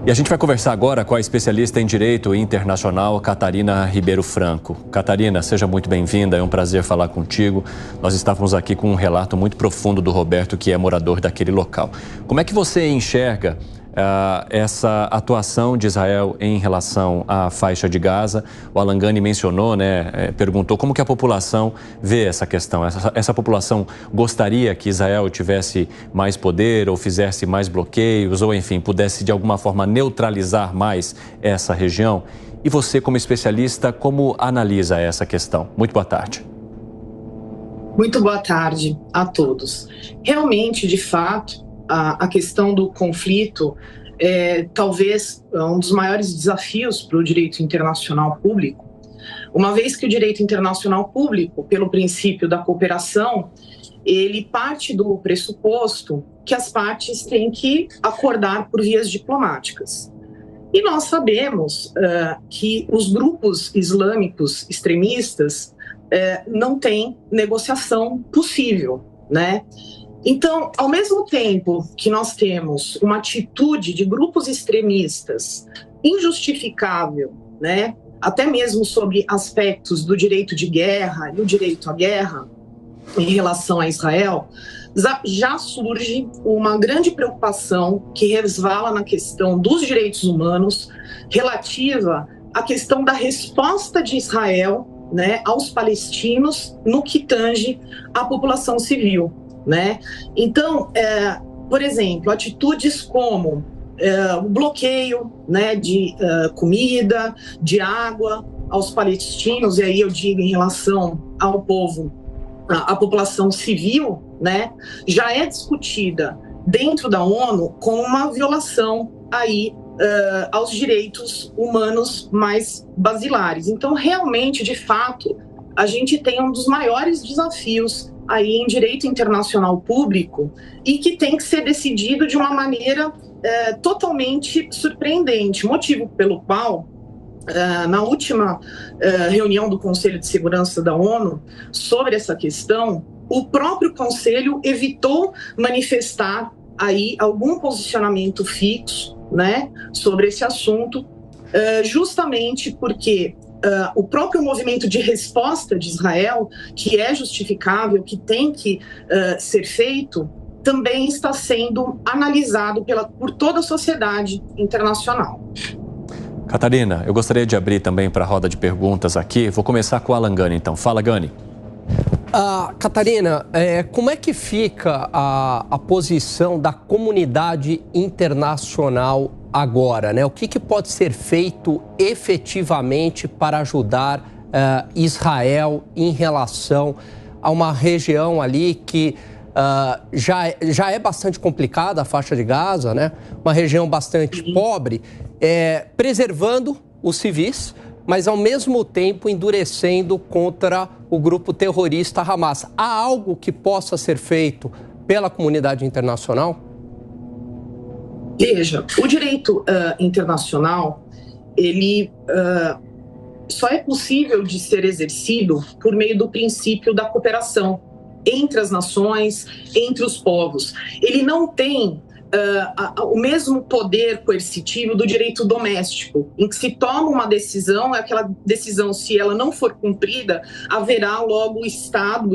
E a gente vai conversar agora com a especialista em Direito Internacional, Catarina Ribeiro Franco. Catarina, seja muito bem-vinda, é um prazer falar contigo. Nós estávamos aqui com um relato muito profundo do Roberto, que é morador daquele local. Como é que você enxerga essa atuação de Israel em relação à faixa de Gaza? O Alan Gani mencionou, perguntou como que a população vê essa questão. Essa população gostaria que Israel tivesse mais poder ou fizesse mais bloqueios ou, enfim, pudesse de alguma forma neutralizar mais essa região? E você, como especialista, como analisa essa questão? Muito boa tarde. Muito boa tarde a todos. Realmente, de fato, a questão do conflito é talvez um dos maiores desafios para o direito internacional público, uma vez que o direito internacional público, pelo princípio da cooperação, ele parte do pressuposto que as partes têm que acordar por vias diplomáticas. E nós sabemos que os grupos islâmicos extremistas não têm negociação possível, né? Então, ao mesmo tempo que nós temos uma atitude de grupos extremistas injustificável, né, até mesmo sobre aspectos do direito de guerra e o direito à guerra em relação a Israel, já surge uma grande preocupação que resvala na questão dos direitos humanos relativa à questão da resposta de Israel, né, aos palestinos no que tange à população civil. Né? Então, por exemplo, atitudes como o bloqueio, né, de comida, de água aos palestinos, e aí eu digo em relação ao povo, à população civil, né, já é discutida dentro da ONU como uma violação aí aos direitos humanos mais basilares. Então, realmente, de fato, a gente tem um dos maiores desafios aí em direito internacional público e que tem que ser decidido de uma maneira totalmente surpreendente, motivo pelo qual na última reunião do Conselho de Segurança da ONU sobre essa questão, o próprio Conselho evitou manifestar aí algum posicionamento fixo, né, sobre esse assunto, justamente porque o próprio movimento de resposta de Israel, que é justificável, que tem que ser feito, também está sendo analisado por toda a sociedade internacional. Catarina, eu gostaria de abrir também para a roda de perguntas aqui. Vou começar com o Alan Gani, então. Fala, Gani. Catarina, como é que fica a posição da comunidade internacional agora, né? O que pode ser feito efetivamente para ajudar Israel em relação a uma região ali que já é bastante complicada, a faixa de Gaza, né? Uma região bastante pobre, preservando os civis, mas ao mesmo tempo endurecendo contra o grupo terrorista Hamas. Há algo que possa ser feito pela comunidade internacional? Veja, o direito internacional, ele só é possível de ser exercido por meio do princípio da cooperação entre as nações, entre os povos. Ele não tem o mesmo poder coercitivo do direito doméstico, em que se toma uma decisão, aquela decisão, se ela não for cumprida, haverá logo o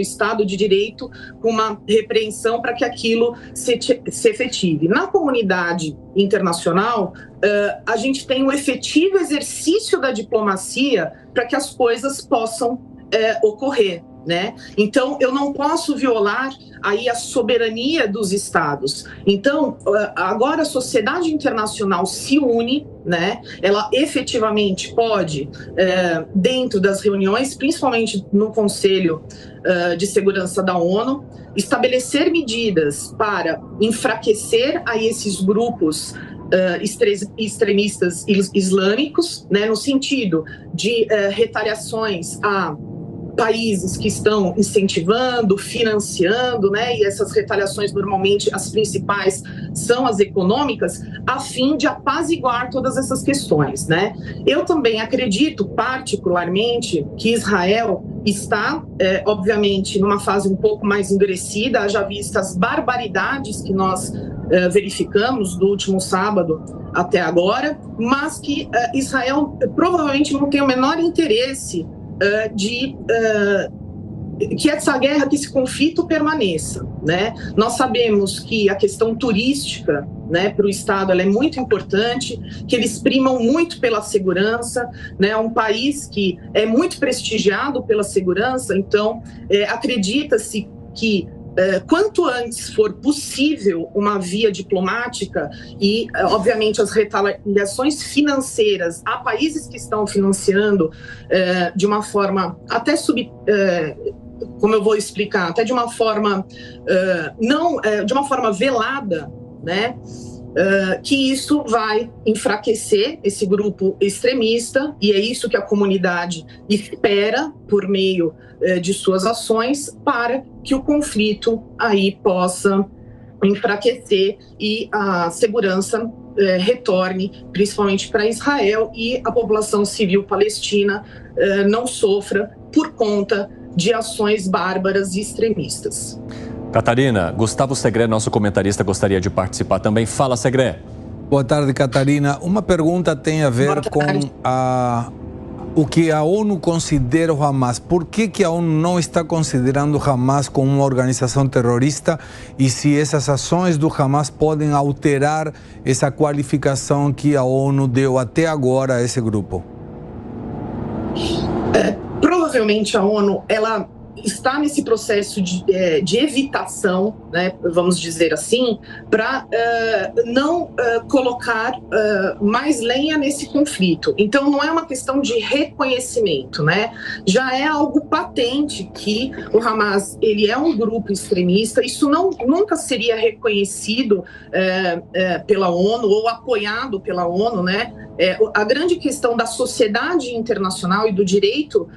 Estado de Direito, com uma repreensão para que aquilo se efetive. Na comunidade internacional, a gente tem o efetivo exercício da diplomacia para que as coisas possam ocorrer. Né? Então, eu não posso violar aí a soberania dos Estados. Então, agora a sociedade internacional se une, né? Ela efetivamente pode, dentro das reuniões, principalmente no Conselho de Segurança da ONU, estabelecer medidas para enfraquecer aí esses grupos extremistas islâmicos, né? No sentido de retaliações a países que estão incentivando, financiando, né? E essas retaliações, normalmente, as principais são as econômicas, a fim de apaziguar todas essas questões, né? Eu também acredito, particularmente, que Israel está, obviamente, numa fase um pouco mais endurecida, haja vista as barbaridades que nós verificamos do último sábado até agora, mas que Israel provavelmente não tem o menor interesse que essa guerra, que esse conflito permaneça, né? Nós sabemos que a questão turística, né, para o Estado, ela é muito importante, que eles primam muito pela segurança, né? É um país que é muito prestigiado pela segurança, então acredita-se que quanto antes for possível uma via diplomática e, obviamente, as retaliações financeiras a países que estão financiando de uma forma até como eu vou explicar, até de uma forma de uma forma velada, né? Que isso vai enfraquecer esse grupo extremista, e é isso que a comunidade espera por meio de suas ações, para que o conflito aí possa enfraquecer e a segurança retorne, principalmente para Israel, e a população civil palestina não sofra por conta de ações bárbaras e extremistas. Catarina, Gustavo Segré, nosso comentarista, gostaria de participar também. Fala, Segré. Boa tarde, Catarina. Uma pergunta tem a ver com o que a ONU considera o Hamas. Por que a ONU não está considerando o Hamas como uma organização terrorista, e se essas ações do Hamas podem alterar essa qualificação que a ONU deu até agora a esse grupo? Provavelmente a ONU, ela está nesse processo de evitação, né, vamos dizer assim, para não colocar mais lenha nesse conflito. Então, não é uma questão de reconhecimento, né? Já é algo patente que o Hamas, ele é um grupo extremista. Isso nunca seria reconhecido pela ONU ou apoiado pela ONU, né? A grande questão da sociedade internacional e do direito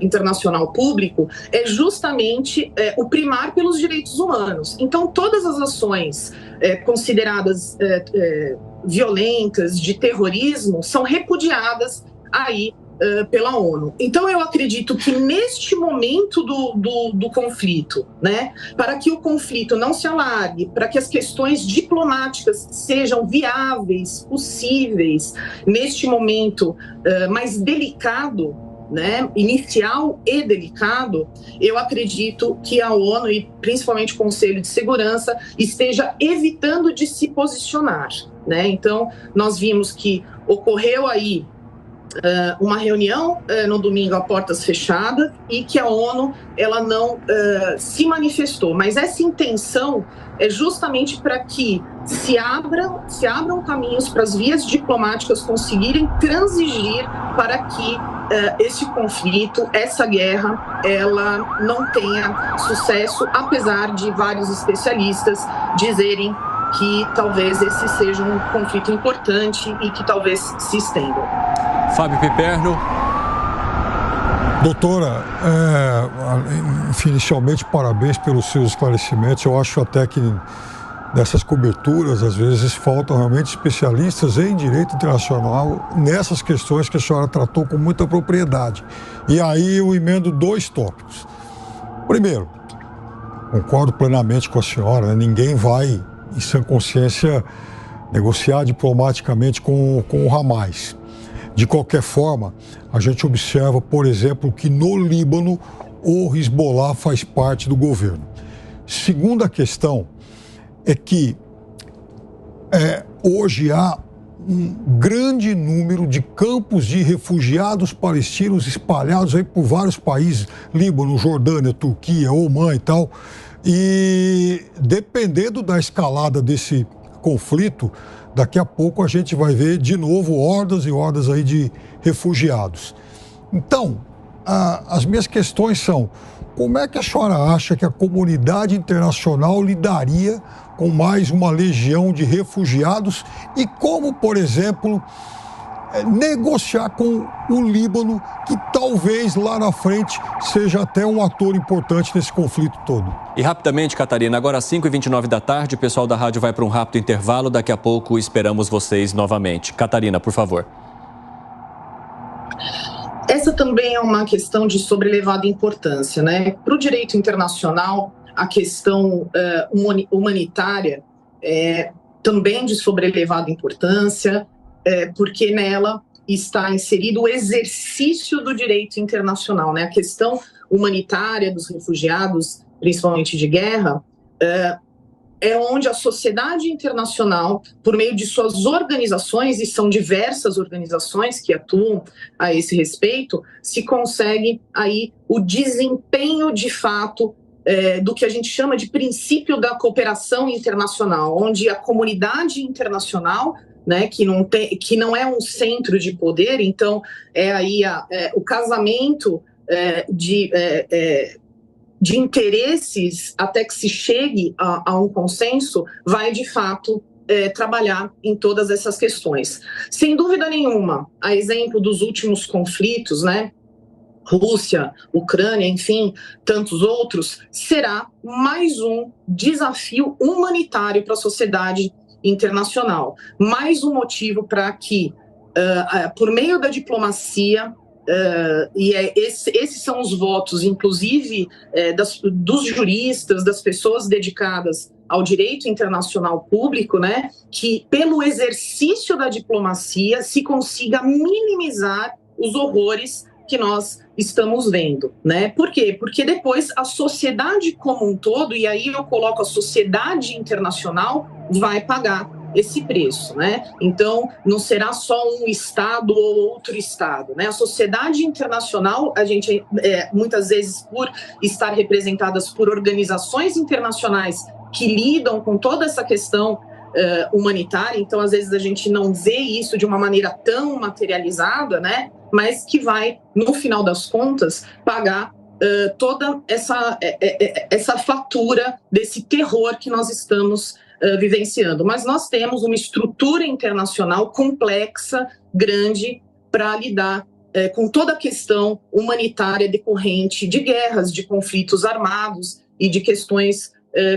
internacional público é justamente o primar pelos direitos humanos. Então, todas as ações consideradas violentas, de terrorismo, são repudiadas aí pela ONU. Então, eu acredito que neste momento do conflito, né, para que o conflito não se alargue, para que as questões diplomáticas sejam viáveis, possíveis, neste momento mais delicado, né, inicial e delicado, eu acredito que a ONU e principalmente o Conselho de Segurança esteja evitando de se posicionar, né? Então, nós vimos que ocorreu aí uma reunião no domingo a portas fechadas, e que a ONU ela não se manifestou, mas essa intenção é justamente para que se abram caminhos para as vias diplomáticas conseguirem transigir para que esse conflito, essa guerra, ela não tenha sucesso, apesar de vários especialistas dizerem que talvez esse seja um conflito importante e que talvez se estenda. Fábio Piperno. Doutora, inicialmente, parabéns pelos seus esclarecimentos. Eu acho até que nessas coberturas, às vezes, faltam realmente especialistas em direito internacional nessas questões que a senhora tratou com muita propriedade. E aí eu emendo 2 tópicos. Primeiro, concordo plenamente com a senhora, né? Ninguém vai, em sã consciência, negociar diplomaticamente com o Hamas. De qualquer forma, a gente observa, por exemplo, que no Líbano o Hezbollah faz parte do governo. Segunda questão é que hoje há um grande número de campos de refugiados palestinos espalhados aí por vários países, Líbano, Jordânia, Turquia, Omã e tal, e dependendo da escalada desse conflito, daqui a pouco a gente vai ver de novo hordas e hordas aí de refugiados. Então, as minhas questões são: como é que a senhora acha que a comunidade internacional lidaria com mais uma legião de refugiados, e como, por exemplo, negociar com o Líbano, que talvez lá na frente seja até um ator importante nesse conflito todo? E rapidamente, Catarina, agora às 5h29 da tarde, o pessoal da rádio vai para um rápido intervalo. Daqui a pouco esperamos vocês novamente. Catarina, por favor. Essa também é uma questão de sobrelevada importância, né? Para o direito internacional, a questão humanitária, também de sobrelevada importância, porque nela está inserido o exercício do direito internacional, né? A questão humanitária dos refugiados, principalmente de guerra, é onde a sociedade internacional, por meio de suas organizações, e são diversas organizações que atuam a esse respeito, se consegue aí o desempenho de fato do que a gente chama de princípio da cooperação internacional, onde a comunidade internacional, né, que não é um centro de poder, então é aí o casamento de interesses até que se chegue a um consenso, vai de fato trabalhar em todas essas questões. Sem dúvida nenhuma, a exemplo dos últimos conflitos, né, Rússia, Ucrânia, enfim, tantos outros, será mais um desafio humanitário para a sociedade internacional. Mais um motivo para que, por meio da diplomacia, esses são os votos, inclusive, dos juristas, das pessoas dedicadas ao direito internacional público, né, que pelo exercício da diplomacia se consiga minimizar os horrores que nós estamos vendo, né? Por quê? Porque depois a sociedade como um todo, e aí eu coloco a sociedade internacional, vai pagar esse preço, né? Então, não será só um Estado ou outro Estado, né? A sociedade internacional, a gente, muitas vezes, por estar representadas por organizações internacionais que lidam com toda essa questão humanitária, então, às vezes, a gente não vê isso de uma maneira tão materializada, né? Mas que vai, no final das contas, pagar toda essa fatura desse terror que nós estamos vivenciando. Mas nós temos uma estrutura internacional complexa, grande, para lidar com toda a questão humanitária decorrente de guerras, de conflitos armados e de questões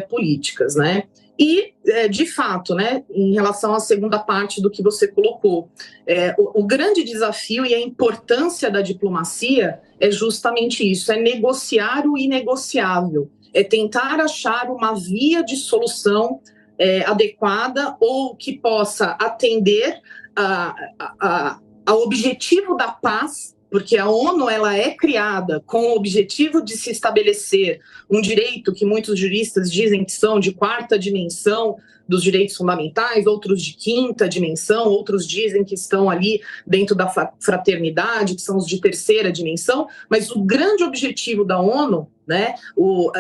políticas, né? E, de fato, né, em relação à segunda parte do que você colocou, o grande desafio e a importância da diplomacia é justamente isso, é negociar o inegociável, é tentar achar uma via de solução adequada ou que possa atender ao objetivo da paz, porque a ONU ela é criada com o objetivo de se estabelecer um direito que muitos juristas dizem que são de quarta dimensão dos direitos fundamentais, outros de quinta dimensão, outros dizem que estão ali dentro da fraternidade, que são os de terceira dimensão, mas o grande objetivo da ONU, né, o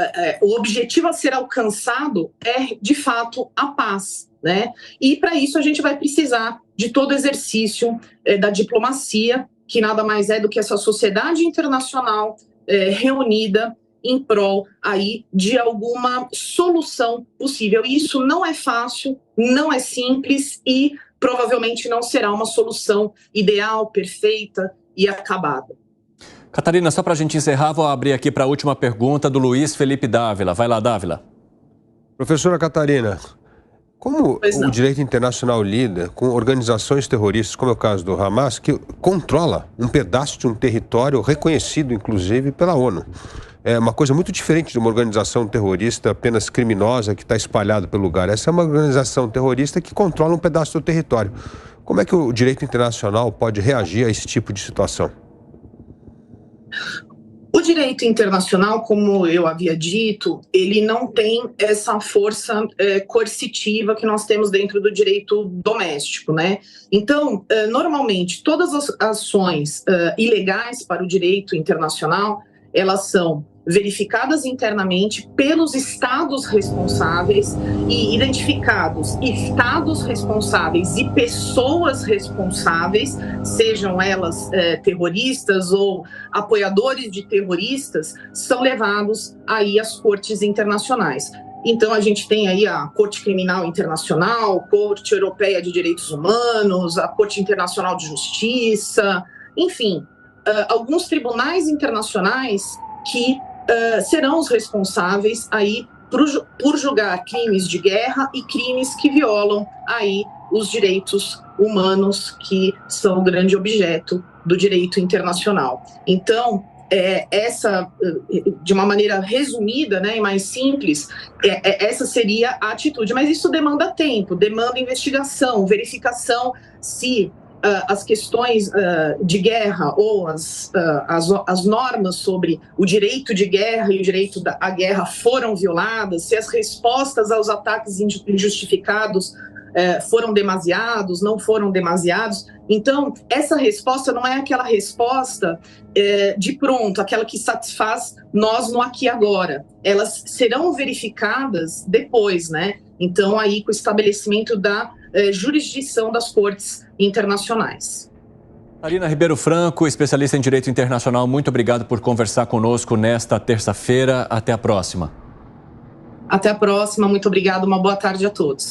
objetivo a ser alcançado é, de fato, a paz, né? E para isso a gente vai precisar de todo o exercício da diplomacia, que nada mais é do que essa sociedade internacional reunida em prol aí de alguma solução possível. E isso não é fácil, não é simples e provavelmente não será uma solução ideal, perfeita e acabada. Catarina, só para a gente encerrar, vou abrir aqui para a última pergunta do Luiz Felipe Dávila. Vai lá, Dávila. Professora Catarina, como o direito internacional lida com organizações terroristas, como é o caso do Hamas, que controla um pedaço de um território reconhecido, inclusive, pela ONU? É uma coisa muito diferente de uma organização terrorista apenas criminosa que está espalhada pelo lugar. Essa é uma organização terrorista que controla um pedaço do território. Como é que o direito internacional pode reagir a esse tipo de situação? O direito internacional, como eu havia dito, ele não tem essa força coercitiva que nós temos dentro do direito doméstico, né? Então, normalmente, todas as ações ilegais para o direito internacional, elas são verificadas internamente pelos estados responsáveis e identificados estados responsáveis e pessoas responsáveis, sejam elas terroristas ou apoiadores de terroristas, são levados aí às cortes internacionais. Então, a gente tem aí a Corte Criminal Internacional, Corte Europeia de Direitos Humanos, a Corte Internacional de Justiça, enfim, alguns tribunais internacionais que serão os responsáveis aí por julgar crimes de guerra e crimes que violam aí os direitos humanos, que são o grande objeto do direito internacional. Então, essa, de uma maneira resumida, né, e mais simples, essa seria a atitude. Mas isso demanda tempo, demanda investigação, verificação se as questões de guerra ou as normas sobre o direito de guerra e o direito à guerra foram violadas, se as respostas aos ataques injustificados foram demasiados, não foram demasiados. Então, essa resposta não é aquela resposta de pronto, aquela que satisfaz nós no aqui e agora. Elas serão verificadas depois, né? Então, aí com o estabelecimento da jurisdição das cortes internacionais. Catarina Ribeiro Franco, especialista em Direito Internacional, muito obrigado por conversar conosco nesta terça-feira. Até a próxima. Até a próxima, muito obrigada, uma boa tarde a todos.